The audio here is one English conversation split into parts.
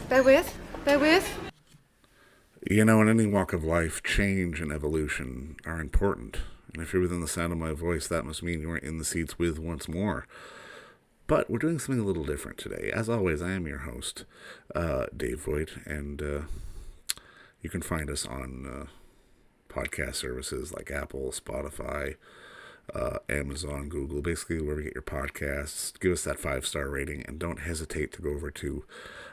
Bear with. Bear with. You know, in any walk of life, change and evolution are important. And if you're within the sound of my voice, that must mean you're in the seats with once more. But we're doing something a little different today. As always, I am your host, Dave Voigt, and you can find us on podcast services like Apple, Spotify, Amazon, Google, basically wherever you get your podcasts. Give us that 5-star rating, and don't hesitate to go over to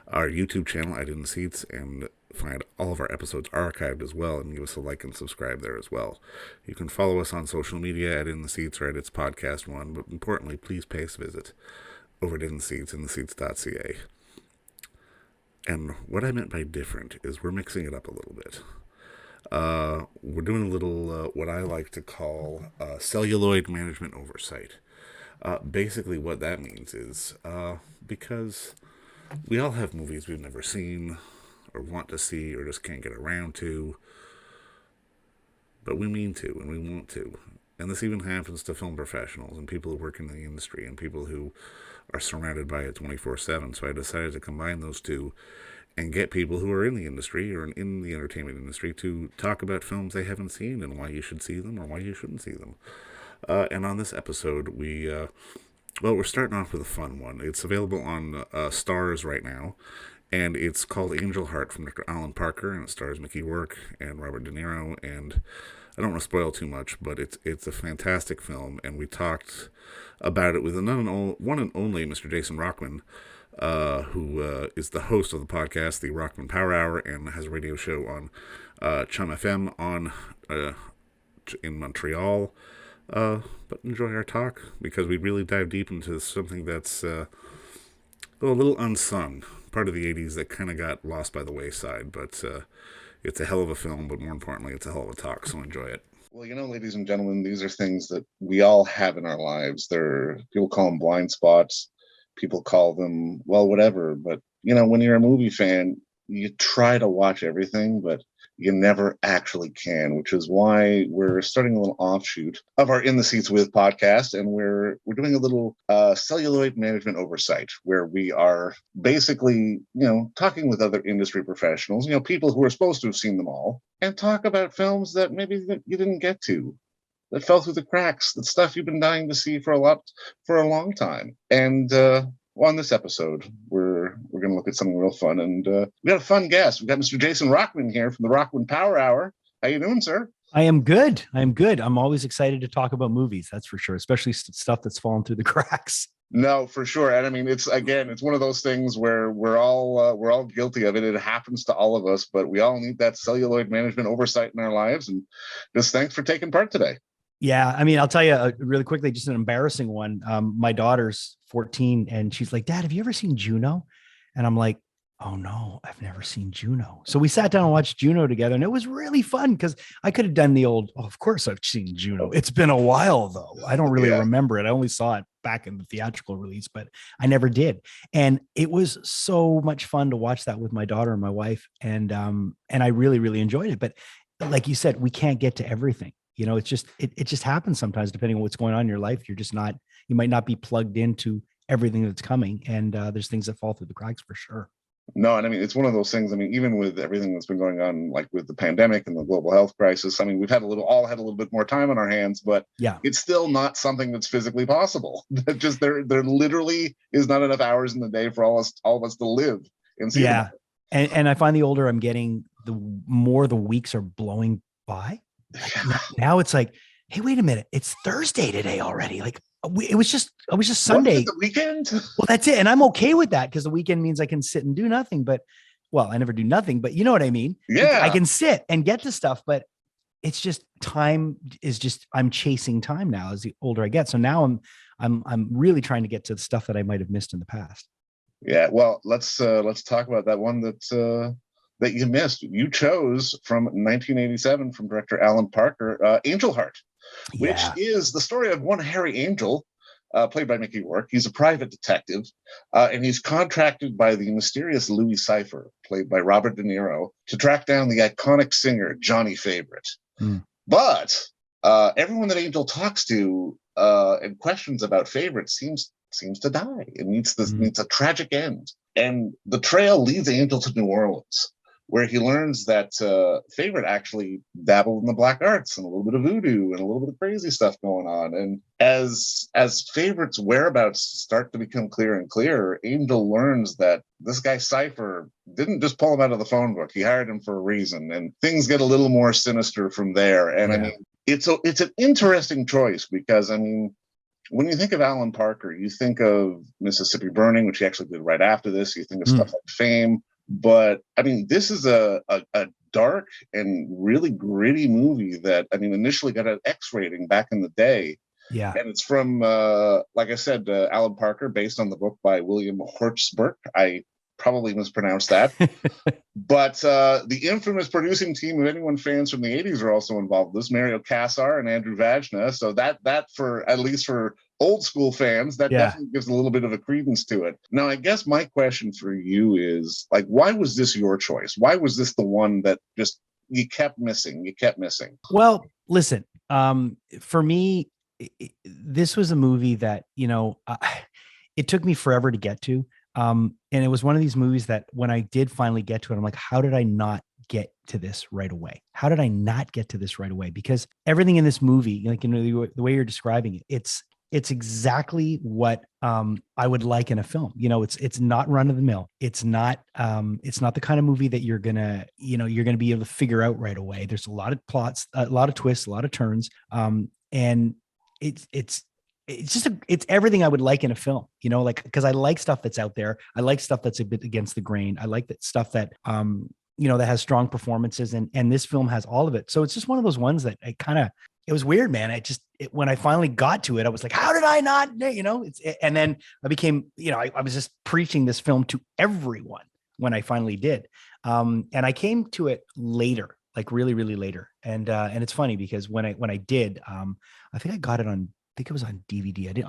our YouTube channel, I Didn't Seats, and find all of our episodes archived as well, and give us a like and subscribe there as well. You can follow us on social media at In the Seats or at It's Podcast One, but importantly, please pay us a visit over at In the Seats, intheseats.ca. And what I meant by different is we're mixing it up a little bit. We're doing a little, what I like to call Celluloid Management Oversight. Basically what that means is, because we all have movies we've never seen, or want to see, or just can't get around to, but we mean to, and we want to. And this even happens to film professionals, and people who work in the industry, and people who are surrounded by it 24/7. So I decided to combine those two and get people who are in the industry or in the entertainment industry to talk about films they haven't seen and why you should see them or why you shouldn't see them. And on this episode, we're starting off with a fun one. It's available on Starz right now, and it's called Angel Heart from Director Alan Parker, and it stars Mickey Rourke and Robert De Niro. And I don't want to spoil too much, but it's a fantastic film, and we talked about it with one and only Mr. Jason Rockman, who is the host of the podcast, the Rockman Power Hour, and has a radio show on Chum FM in Montreal. But enjoy our talk, because we really dive deep into something that's a little unsung, part of the 80s that kind of got lost by the wayside, but it's a hell of a film, but more importantly, it's a hell of a talk, so enjoy it. Well, ladies and gentlemen, these are things that we all have in our lives. People call them blind spots. People call them, well, whatever. But, when you're a movie fan, you try to watch everything, but you never actually can, which is why we're starting a little offshoot of our In the Seats With podcast. And we're doing a little celluloid management oversight, where we are basically, talking with other industry professionals, people who are supposed to have seen them all, and talk about films that maybe you didn't get to, that fell through the cracks, that stuff you've been dying to see for a long time. And on this episode, we're going to look at something real fun, and we got a fun guest. We got Mr. Jason Rockman here from the Rockman Power Hour. How you doing, sir? I am good. I'm always excited to talk about movies. That's for sure, especially stuff that's fallen through the cracks. No, for sure. And I mean, it's one of those things where we're all guilty of it. It happens to all of us, but we all need that celluloid management oversight in our lives. And just thanks for taking part today. Yeah, I mean, I'll tell you really quickly, just an embarrassing one. My daughter's 14, and she's like, "Dad, have you ever seen Juno?" And I'm like, "Oh no, I've never seen Juno." So we sat down and watched Juno together, and it was really fun, because I could have done the old, "Oh, of course I've seen Juno. It's been a while though. I don't really remember it. I only saw it back in the theatrical release, but I never did." And it was so much fun to watch that with my daughter and my wife, and I really, really enjoyed it. But like you said, we can't get to everything. It just happens sometimes, depending on what's going on in your life. You might not be plugged into everything that's coming. And there's things that fall through the cracks for sure. No, and I mean, it's one of those things. I mean, even with everything that's been going on, like with the pandemic and the global health crisis, I mean, we've had a little bit more time on our hands, but yeah, it's still not something that's physically possible. Just there literally is not enough hours in the day for all of us to live and see. Yeah. And I find the older I'm getting, the more the weeks are blowing by. Now it's like, hey, wait a minute, it's Thursday today already. Like it was just Sunday. The weekend. Well, that's it. And I'm okay with that, because the weekend means I can sit and do nothing. But, well, I never do nothing, but you know what I mean? Yeah. I can sit and get to stuff, but it's just I'm chasing time now as the older I get. So now I'm really trying to get to the stuff that I might have missed in the past. Yeah. Well, let's talk about that one that you missed. You chose from 1987 from director Alan Parker, Angel Heart, which is the story of one Harry Angel, played by Mickey Rourke. He's a private detective, and he's contracted by the mysterious Louis Cypher, played by Robert De Niro, to track down the iconic singer Johnny Favorite. But everyone that Angel talks to and questions about Favorite seems to die. It needs a tragic end. And the trail leads Angel to New Orleans, where he learns that Favorite actually dabbled in the black arts and a little bit of voodoo and a little bit of crazy stuff going on. And as Favorite's whereabouts start to become clearer and clearer, Angel learns that this guy Cypher didn't just pull him out of the phone book. He hired him for a reason, and things get a little more sinister from there. And I mean, it's an interesting choice because, I mean, when you think of Alan Parker, you think of Mississippi Burning, which he actually did right after this. You think of stuff like Fame. But I mean, this is a dark and really gritty movie that, I mean, initially got an X rating back in the day. Yeah. And it's from, like I said, Alan Parker, based on the book by William Hortzberg. I probably mispronounced that. But the infamous producing team of anyone fans from the 80s are also involved. This Mario Kassar and Andrew Vajna. So that for, at least for old school fans, that definitely gives a little bit of a credence to it. Now, I guess my question for you is, like, why was this your choice? Why was this the one that just you kept missing? Well, listen, for me, this was a movie that, you know, it took me forever to get to. And it was one of these movies that when I did finally get to it, I'm like, how did I not get to this right away? How did I not get to this right away? Because everything in this movie, like, you know, the way you're describing it, it's exactly what I would like in a film. You know, it's not run of the mill. It's not the kind of movie that you're gonna be able to figure out right away. There's a lot of plots, a lot of twists, a lot of turns. And it's everything I would like in a film, you know, like, because I like stuff that's out there. I like stuff that's a bit against the grain. I like that stuff that you know, that has strong performances, and this film has all of it. So it's just one of those ones that it was weird, man. When I finally got to it, I was like, how did I not, you know, and then I became, you know, I was just preaching this film to everyone when I finally did. And I came to it later, like really, really later. And it's funny because when I did, I think I got it on, I think it was on DVD.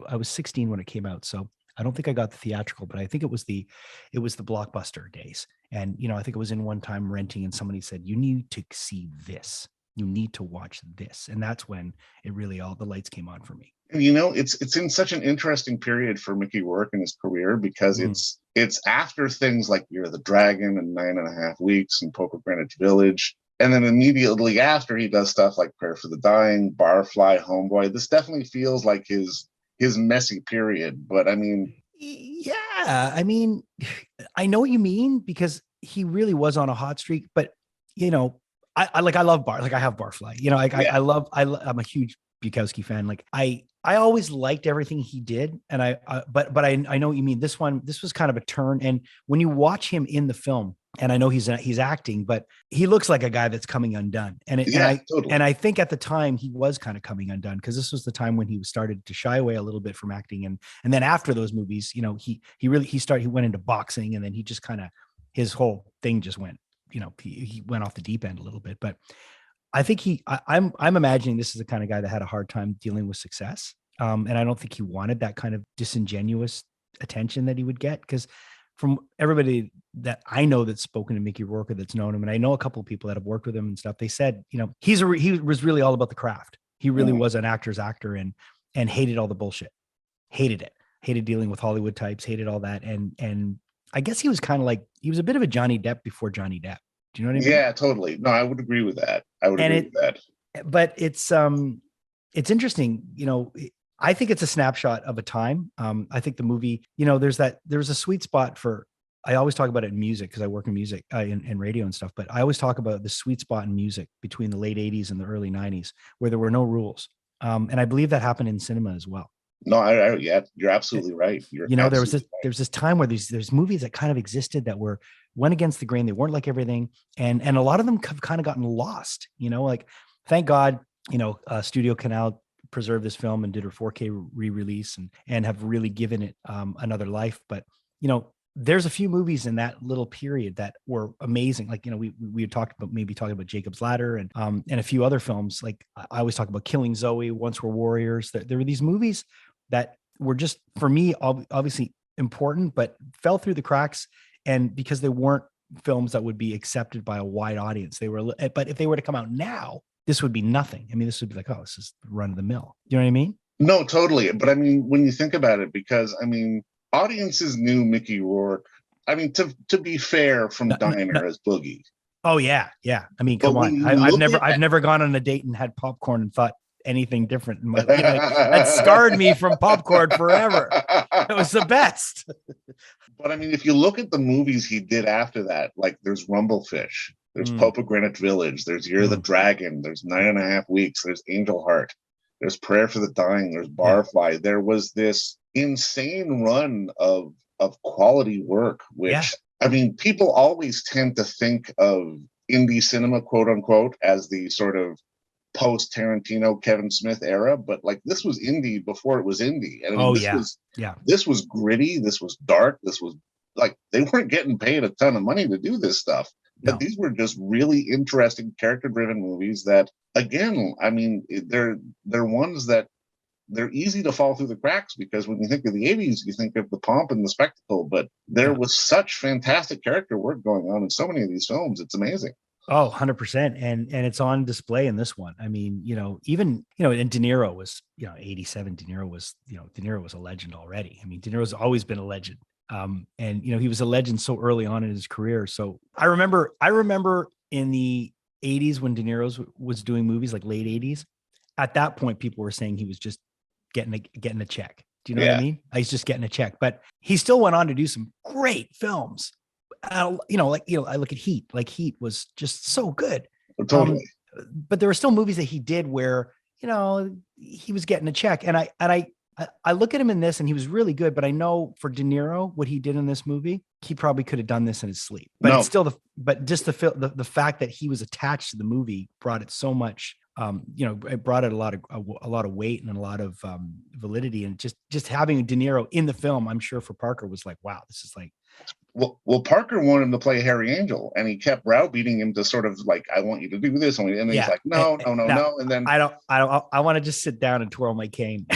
I was 16 when it came out. So I don't think I got the theatrical, but I think it was the Blockbuster days. And, you know, I think it was in one time renting, and somebody said, you need to see this. You need to watch this. And that's when it really, all the lights came on for me. You know, it's in such an interesting period for Mickey Rourke in his career, because it's after things like Year of the Dragon and 9.5 Weeks and Poker Greenwich Village. And then immediately after, he does stuff like Prayer for the Dying, Barfly, Homeboy. This definitely feels like his messy period. But I mean, yeah, I mean, I know what you mean, because he really was on a hot streak. But, you know, I love I have Barfly. You know, I'm a huge Bukowski fan. Like I always liked everything he did, and but I know what you mean. This was kind of a turn, and when you watch him in the film, and I know he's acting, but he looks like a guy that's coming undone. Totally. And I think at the time he was kind of coming undone, because this was the time when he started to shy away a little bit from acting, and then after those movies, you know, he went into boxing, and then he just kind of, his whole thing just went, you know, he went off the deep end a little bit. But I think I'm imagining this is the kind of guy that had a hard time dealing with success. And I don't think he wanted that kind of disingenuous attention that he would get, because from everybody that I know that's spoken to Mickey Rourke, that's known him, and I know a couple of people that have worked with him and stuff, they said, you know, he was really all about the craft. He really was an actor's actor, and hated all the bullshit, hated dealing with Hollywood types, hated all that. And I guess he was kind of like, he was a bit of a Johnny Depp before Johnny Depp. Do you know what I mean? Yeah, totally. No, I would agree with that. But it's interesting, you know. I think it's a snapshot of a time. I think the movie, you know, there's a sweet spot for, I always talk about it in music, because I work in music, in radio and stuff, but I always talk about the sweet spot in music between the late 80s and the early 90s, where there were no rules. And I believe that happened in cinema as well. No, yeah, you're absolutely right. There was this time where there's movies that kind of existed that went against the grain. They weren't like everything. And a lot of them have kind of gotten lost, you know, like, thank God, you know, Studio Canal preserved this film and did a 4K re-release and have really given it another life. But, you know, there's a few movies in that little period that were amazing. Like, you know, we had talked about Jacob's Ladder and a few other films. Like, I always talk about Killing Zoe, Once Were Warriors. There were these movies that were just, for me, obviously important, but fell through the cracks. And because they weren't films that would be accepted by a wide audience, but if they were to come out now, this would be nothing. I mean, this would be like, oh, this is run of the mill. You know what I mean? No, totally. But I mean, when you think about it, because I mean, audiences knew Mickey Rourke I mean, to be fair, from Diner as Boogie. Oh yeah, yeah. I mean, But come on. I've never gone on a date and had popcorn and thought anything different in my life. That scarred me from popcorn forever. It was the best. But I mean, if you look at the movies he did after that, like there's Rumblefish, there's Pope of Greenwich Village, there's Year of the Dragon, there's 9.5 Weeks, there's Angel Heart, there's Prayer for the Dying, there's Barfly. There was this insane run of quality work, which I mean, people always tend to think of indie cinema, quote unquote, as the sort of post Tarantino, Kevin Smith era, but like this was indie before it was indie. And I mean, this was gritty, this was dark, this was like they weren't getting paid a ton of money to do this stuff. But these were just really interesting character-driven movies that, again, I mean, they're ones that they're easy to fall through the cracks because when you think of the 80s, you think of the pomp and the spectacle, but there was such fantastic character work going on in so many of these films. It's amazing. Oh, 100%. And it's on display in this one. I mean, even, and De Niro was, 87, De Niro was a legend already. I mean, De Niro's always been a legend. And he was a legend so early on in his career. So I remember in the 80s when De Niro was doing movies, like late 80s, at that point, people were saying he was just getting a check. Do you know what I mean? He's just getting a check, but he still went on to do some great films. I look at Heat. Like Heat was just so good. Totally. But there were still movies that he did where he was getting a check, and I look at him in this, and he was really good. But I know for De Niro, what he did in this movie, he probably could have done this in his sleep. But it's still the fact that he was attached to the movie brought it so much. It brought it a lot of weight and a lot of validity, and just having De Niro in the film, I'm sure for Parker was like, wow, this is like. Well, Parker wanted him to play Harry Angel, and he kept browbeating him to sort of like, I want you to do this, and then he's like, no, and then I want to just sit down and twirl my cane.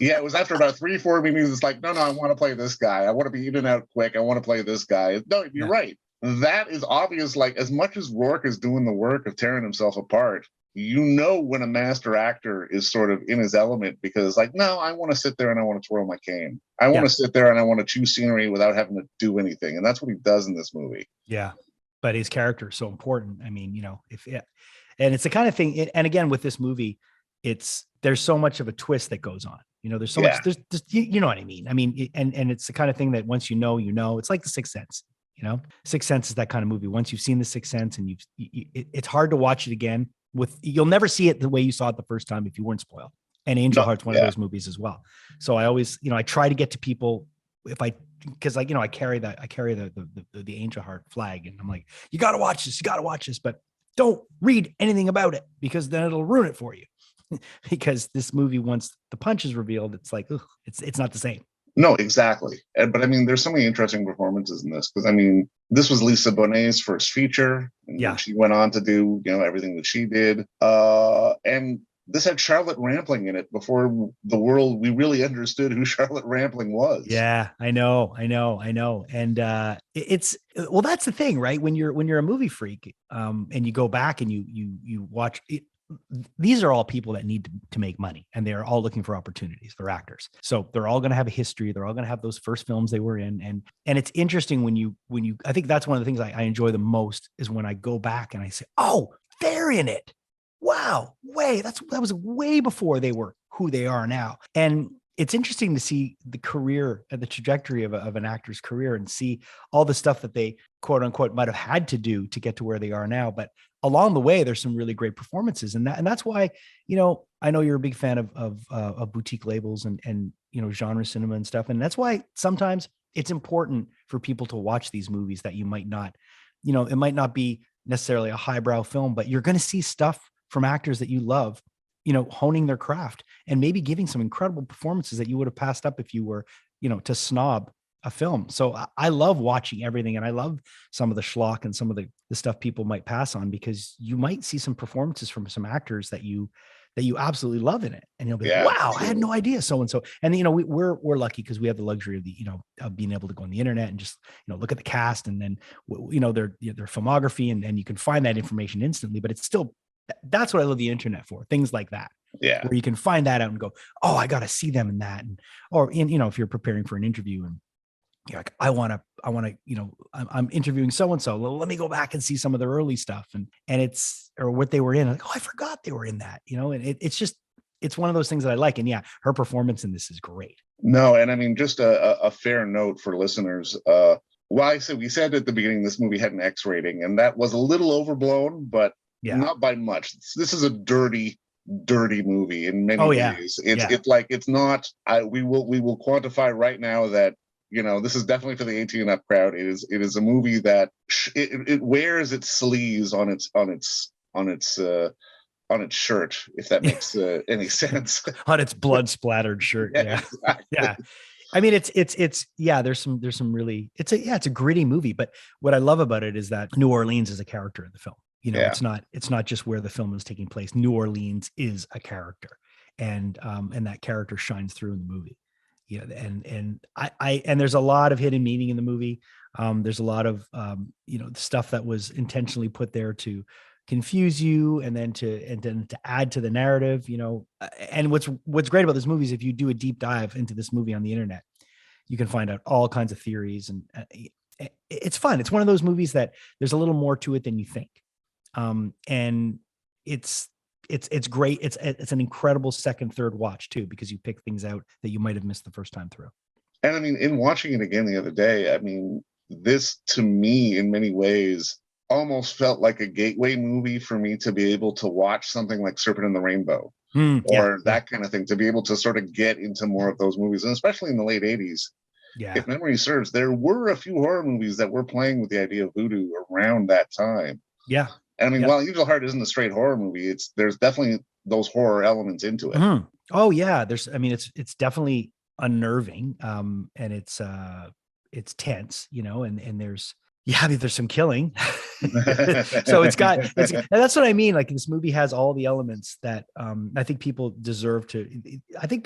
Yeah, it was after about 3-4 meetings. It's like, no, I want to play this guy. I want to be in and out quick. I want to play this guy. No, you're right. That is obvious. Like, as much as Rourke is doing the work of tearing himself apart, when a master actor is sort of in his element, because like, no, I want to sit there and I want to twirl my cane. I want to sit there and I want to choose scenery without having to do anything. And that's what he does in this movie. Yeah. But his character is so important. I mean, and it's the kind of thing, and again, with this movie, there's so much of a twist that goes on. There's so much, there's you know what I mean? I mean, and it's the kind of thing that once it's like The Sixth Sense. Sixth Sense is that kind of movie. Once you've seen The Sixth Sense, and it's hard to watch it again. You'll never see it the way you saw it the first time if you weren't spoiled. And Angel Heart's one of those movies as well. So I always, I try to get to people because I carry the Angel Heart flag, and I'm like, you got to watch this, but don't read anything about it because then it'll ruin it for you. Because this movie, once the punch is revealed, it's like, ugh, it's not the same. No, exactly. But I mean, there's so many interesting performances in this, because I mean, this was Lisa Bonet's first feature. And she went on to do, everything that she did. And this had Charlotte Rampling in it before we really understood who Charlotte Rampling was. Yeah, I know. And that's the thing, right? When you're a movie freak, and you go back and you watch it, these are all people that need to make money, and they're all looking for opportunities. They're actors. So they're all going to have a history. They're all going to have those first films they were in. And it's interesting when you, I think that's one of the things I enjoy the most is when I go back and I say, oh, they're in it. Wow. That was way before they were who they are now. And it's interesting to see the career and the trajectory of an actor's career and see all the stuff that they quote unquote might have had to do to get to where they are now. But along the way, there's some really great performances. And that's why, I know you're a big fan of boutique labels and genre cinema and stuff. And that's why sometimes it's important for people to watch these movies that you might not, it might not be necessarily a highbrow film, but you're going to see stuff from actors that you love, honing their craft and maybe giving some incredible performances that you would have passed up if you were, to snob a film. So I love watching everything, and I love some of the schlock and some of the stuff people might pass on, because you might see some performances from some actors that you absolutely love in it, and you'll be like, wow, I had no idea so and so. And we're lucky because we have the luxury of of being able to go on the internet and just look at the cast, and then their filmography, and you can find that information instantly. But it's still, that's what I love the internet for, things like that. Yeah, where you can find that out and go, oh, I got to see them in that, or if you're preparing for an interview and you're like, I want to, I'm interviewing so-and-so. Let me go back and see some of the early stuff and it's, or what they were in. Like, oh, I forgot they were in that, and it's one of those things that I like. And yeah, her performance in this is great. No, and I mean, just a fair note for listeners. Well, we said at the beginning this movie had an X rating, and that was a little overblown, but not by much. This is a dirty movie in many ways. It's not. We will quantify right now that this is definitely for the 18 and up crowd. It is a movie that it wears its sleeves on its shirt, if that makes any sense. On its blood splattered shirt. Yeah. Exactly. Yeah. I mean, there's some really, it's a gritty movie, but what I love about it is that New Orleans is a character in the film. It's not just where the film is taking place. New Orleans is a character, and that character shines through in the movie. And there's a lot of hidden meaning in the movie. There's a lot of stuff that was intentionally put there to confuse you and then to add to the narrative, and what's great about this movie is if you do a deep dive into this movie on the internet, you can find out all kinds of theories, and it's fun. It's one of those movies that there's a little more to it than you think. And it's great. It's an incredible second, third watch too, because you pick things out that you might've missed the first time through. And I mean, in watching it again the other day, I mean, this to me in many ways almost felt like a gateway movie for me to be able to watch something like Serpent in the Rainbow or that kind of thing, to be able to sort of get into more of those movies. And especially in the late 80s, if memory serves, there were a few horror movies that were playing with the idea of voodoo around that time. Yeah. And I mean, while Angel Heart isn't a straight horror movie, there's definitely those horror elements into it. Mm-hmm. Oh yeah. It's definitely unnerving. And it's tense, and there's some killing. So and that's what I mean. Like, this movie has all the elements that I think people deserve to. I think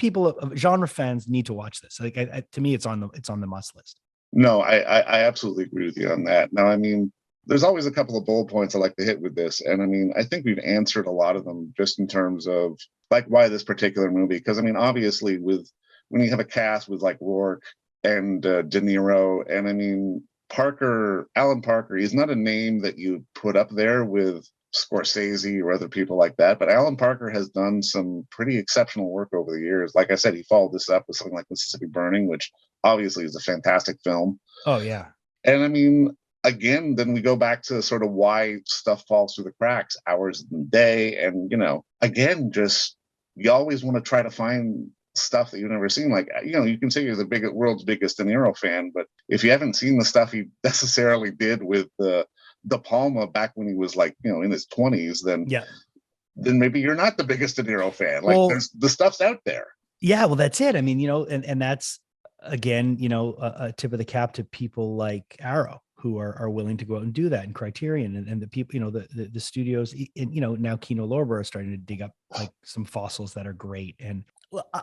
genre fans need to watch this. Like, to me, it's on the must list. No, I absolutely agree with you on that. Now, I mean, there's always a couple of bullet points I like to hit with this, and I mean, I think we've answered a lot of them just in terms of like why this particular movie. Because I mean, obviously, when you have a cast with like Rourke and De Niro, and I mean, Alan Parker, he's not a name that you put up there with Scorsese or other people like that, but Alan Parker has done some pretty exceptional work over the years. Like I said, he followed this up with something like Mississippi Burning, which obviously is a fantastic film. Oh yeah. And I mean, again, then we go back to sort of why stuff falls through the cracks, hours in the day, and again, just you always want to try to find stuff that you've never seen. Like, you can say you're the world's biggest De Niro fan, but if you haven't seen the stuff he necessarily did with De Palma back when he was like, in his 20s, then maybe you're not the biggest De Niro fan. Like, there's the stuff's out there. Yeah, well, that's it. I mean, and that's again, a tip of the cap to people like Arrow, who are willing to go out and do that, and Criterion and the people, the studios, and now Kino Lorber are starting to dig up like some fossils that are great. And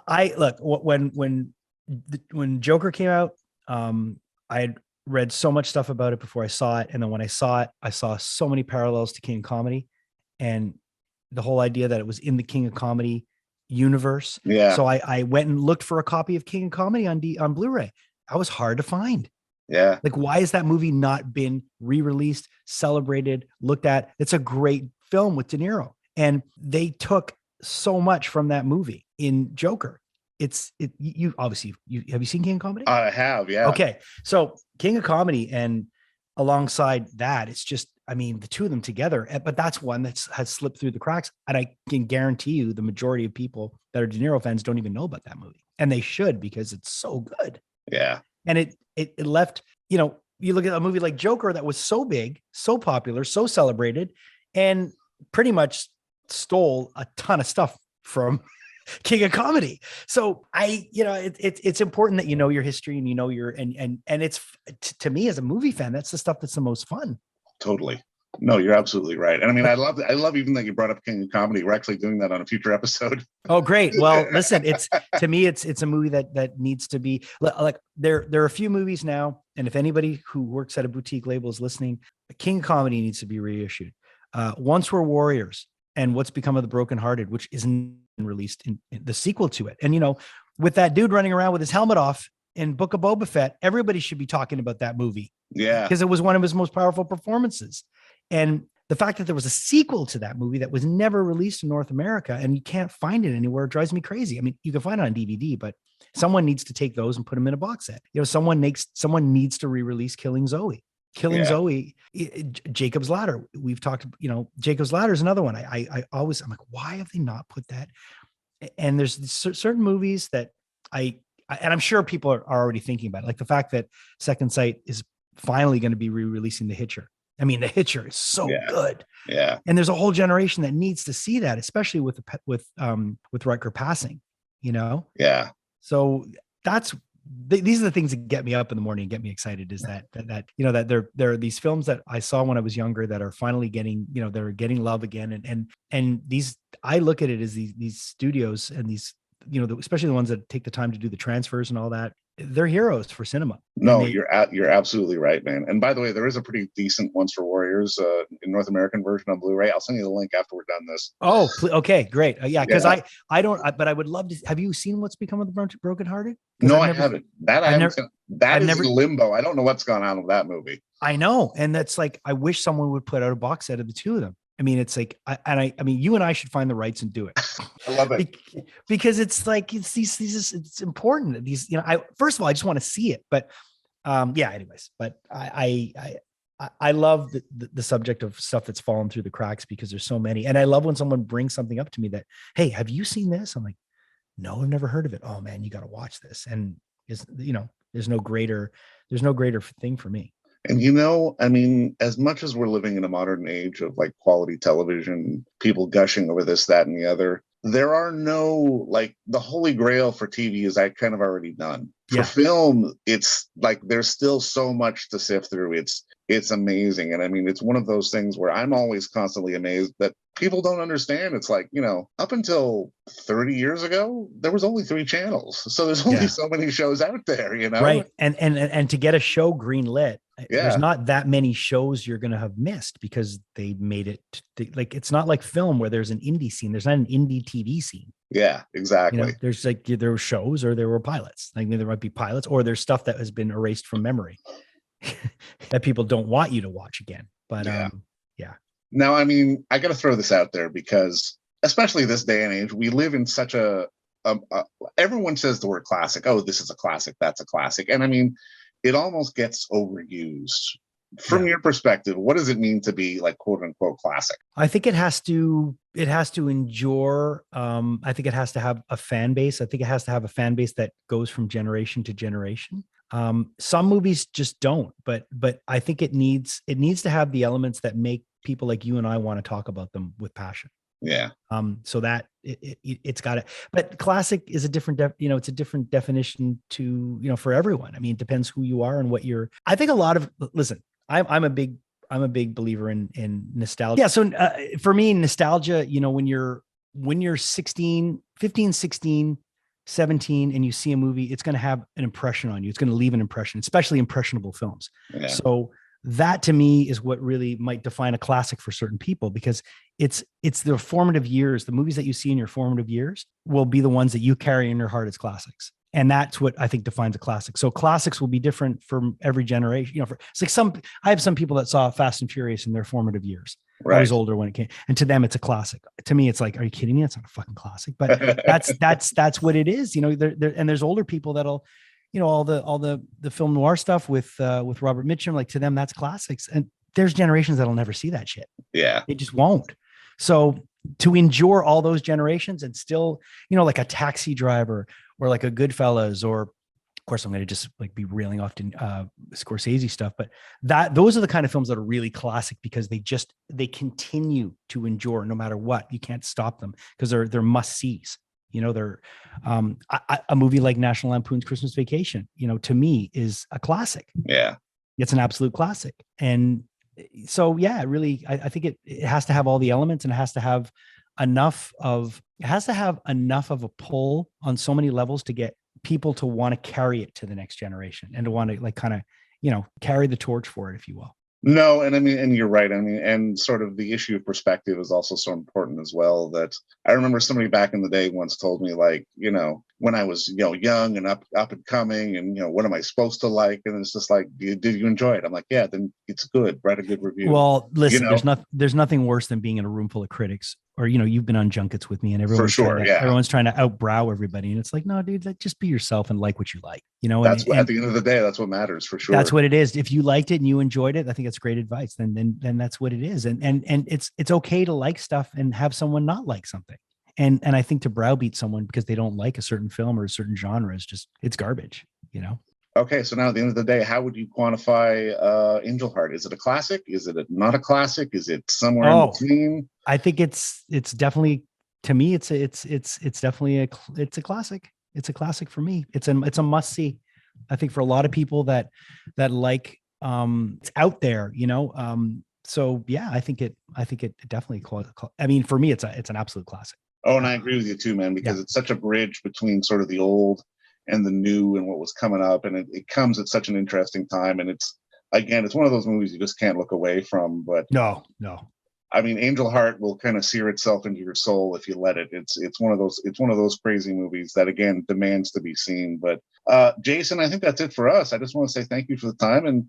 I look, when Joker came out, I had read so much stuff about it before I saw it. And then when I saw it, I saw so many parallels to King of Comedy, and the whole idea that it was in the King of Comedy universe. Yeah. So I went and looked for a copy of King of Comedy on Blu-ray. That was hard to find. Yeah. Like, why has that movie not been re-released, celebrated, looked at? It's a great film with De Niro. And they took so much from that movie in Joker. You obviously, have you seen King of Comedy? I have, yeah. Okay. So King of Comedy, and alongside that, it's just, I mean, the two of them together, but that's one that has slipped through the cracks. And I can guarantee you the majority of people that are De Niro fans don't even know about that movie. And they should, because it's so good. Yeah. And it left, you look at a movie like Joker that was so big, so popular, so celebrated, and pretty much stole a ton of stuff from King of Comedy. So it's important that you know your history, and and it's, to me as a movie fan, that's the stuff that's the most fun. Totally. No, you're absolutely right. And I mean, I love even that you brought up King of Comedy. We're actually doing that on a future episode. Oh, great. Well, listen, to me, it's a movie that needs to be like, there are a few movies now. And if anybody who works at a boutique label is listening, King of Comedy needs to be reissued. Once We're Warriors and What's Become of the Brokenhearted, which isn't released in the sequel to it. And, with that dude running around with his helmet off in Book of Boba Fett, everybody should be talking about that movie. Yeah. Because it was one of his most powerful performances. And the fact that there was a sequel to that movie that was never released in North America and you can't find it anywhere, it drives me crazy. I mean, you can find it on DVD, but someone needs to take those and put them in a box set. Someone needs to re-release Killing Zoe. Killing Zoe, Jacob's Ladder. We've talked, Jacob's Ladder is another one. I'm like, why have they not put that? And there's certain movies that and I'm sure people are already thinking about it. Like the fact that Second Sight is finally going to be re-releasing The Hitcher. I mean, The Hitcher is so good. Yeah. And there's a whole generation that needs to see that, especially with Rutger passing, Yeah. So these are the things that get me up in the morning and get me excited, is that there are these films that I saw when I was younger that are finally getting, they're getting love again. And these, I look at it as these studios and these, especially the ones that take the time to do the transfers and all that, they're heroes for cinema. No, you're absolutely right, man. And by the way, there is a pretty decent Once for Warriors in North American version on Blu-ray. I'll send you the link after we're done this. Oh, okay, great. Yeah, because I don't, but I would love to. Have you seen What's Become of the Broken Hearted? No, I haven't. That I haven't seen. That is in limbo. I don't know what's gone on with that movie. I know, and that's like, I wish someone would put out a box set of the two of them. I mean, it's like, I mean, you and I should find the rights and do it. I love it because it's like, it's important. These, first of all, I just want to see it, but anyways, but I love the subject of stuff that's fallen through the cracks because there's so many. And I love when someone brings something up to me that, hey, have you seen this? I'm like, no, I've never heard of it. Oh man, you got to watch this. And there's no greater thing for me. And I mean, as much as we're living in a modern age of like quality television, people gushing over this, that, and the other, there are no, like, the holy grail for TV is kind of already done. For film, it's like there's still so much to sift through. It's amazing. And I mean, it's one of those things where I'm always constantly amazed that people don't understand. It's like, up until 30 years ago, there was only 3 channels. So there's only so many shows out there, Right. And to get a show greenlit, there's not that many shows you're going to have missed because they made it like, it's not like film where there's an indie scene. There's not an indie TV scene. Yeah, exactly. There's like, there were shows or there were pilots. Like there might be pilots or there's stuff that has been erased from memory that people don't want you to watch again. But Now, I mean, I got to throw this out there because especially this day and age, we live in such everyone says the word classic. Oh, this is a classic. That's a classic. And I mean, it almost gets overused. From your perspective, what does it mean to be like quote unquote classic? I think it has to endure. I think it has to have a fan base. I think it has to have a fan base that goes from generation to generation. Some movies just don't, but I think it needs to have the elements that make people like you and I want to talk about them with passion. Yeah. So that it's got it, but classic is a different, it's a different definition to, for everyone. I mean, it depends who you are and what I think I'm a big believer in nostalgia. Yeah. So for me, nostalgia, when you're 15, 16, 17, and you see a movie, it's going to have an impression on you. It's going to leave an impression, especially impressionable films. Yeah. So that to me is what really might define a classic for certain people, because it's their formative years. The movies that you see in your formative years will be the ones that you carry in your heart as classics. And that's what I think defines a classic. So classics will be different from every generation. It's like I have some people that saw Fast and Furious in their formative years. Right. I was older when it came, and to them, it's a classic. To me, it's like, are you kidding me? It's not a fucking classic, but that's what it is. And there's older people that'll, all the film noir stuff with Robert Mitchum, like to them, that's classics. And there's generations that'll never see that shit. Yeah. They just won't. So to endure all those generations and still, like a Taxi Driver or like a Goodfellas, or of course I'm going to just like be reeling off to Scorsese stuff, but those are the kind of films that are really classic because they continue to endure no matter what. You can't stop them because they're must sees. They're a movie like National Lampoon's Christmas Vacation, to me is a classic. Yeah. It's an absolute classic. And so, yeah, really, I think it has to have all the elements, and it has to have enough of a pull on so many levels to get people to want to carry it to the next generation and to want to like kind of, carry the torch for it, if you will. No, and I mean, and you're right. I mean, and sort of the issue of perspective is also so important as well. That I remember somebody back in the day once told me, like, when I was, young and up and coming, and what am I supposed to like? And it's just like, did you enjoy it? I'm like, yeah, then it's good. Write a good review. Well, You listen, know, there's nothing worse than being in a room full of critics, or you've been on junkets with me, and for sure, yeah. everyone's trying to outbrow everybody, and it's like, no, dude, just be yourself and like what you like, That's at and the end of the day, that's what matters for that's sure. what it is. If you liked it and you enjoyed it, I think that's great advice. Then that's what it is. And it's okay to like stuff and have someone not like something. And I think to browbeat someone because they don't like a certain film or a certain genre is it's garbage, Okay, so now at the end of the day, how would you quantify Angel Heart? Is it a classic? Is it not a classic? Is it somewhere in Oh, between? I think it's definitely, to me, it's definitely it's a classic. It's a classic for me. It's a must see. I think for a lot of people that like it's out there, so yeah, I think it definitely I mean, for me, it's an absolute classic. Oh, and I agree with you too, man, Yeah. because it's such a bridge between sort of the old and the new and what was coming up. And it comes at such an interesting time. And it's one of those movies you just can't look away from. But No. I mean, Angel Heart will kind of sear itself into your soul if you let it. It's one of those crazy movies that again demands to be seen. But Jason, I think that's it for us. I just want to say thank you for the time, and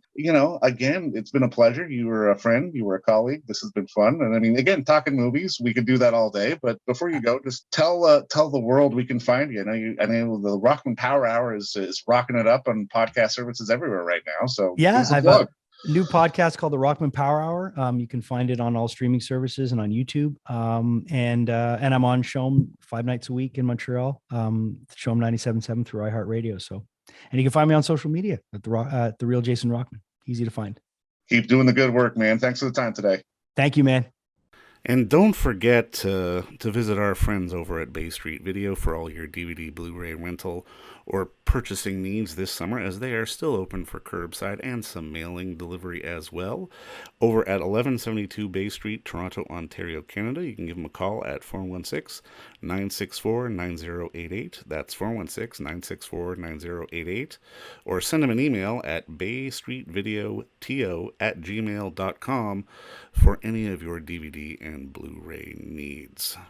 again, it's been a pleasure. You were a friend, you were a colleague. This has been fun, and I mean, again, talking movies, we could do that all day. But before you go, just tell the world we can find you. I know the Rockman Power Hour is rocking it up on podcast services everywhere right now. So Yeah, give us a I've plug. new podcast called the Rockman Power Hour. You can find it on all streaming services and on YouTube. And I'm on Show'em 5 nights a week in Montreal. Show'em 97.7 through iHeartRadio. So, and you can find me on social media at the real Jason Rockman. Easy to find. Keep doing the good work, man. Thanks for the time today. Thank you, man. And don't forget to visit our friends over at Bay Street Video for all your DVD, Blu-ray rental, or purchasing needs this summer, as they are still open for curbside and some mailing delivery as well. Over at 1172 Bay Street, Toronto, Ontario, Canada, you can give them a call at 416-964-9088. That's 416-964-9088. Or send them an email at baystreetvideoto@gmail.com for any of your DVD and Blu-ray needs.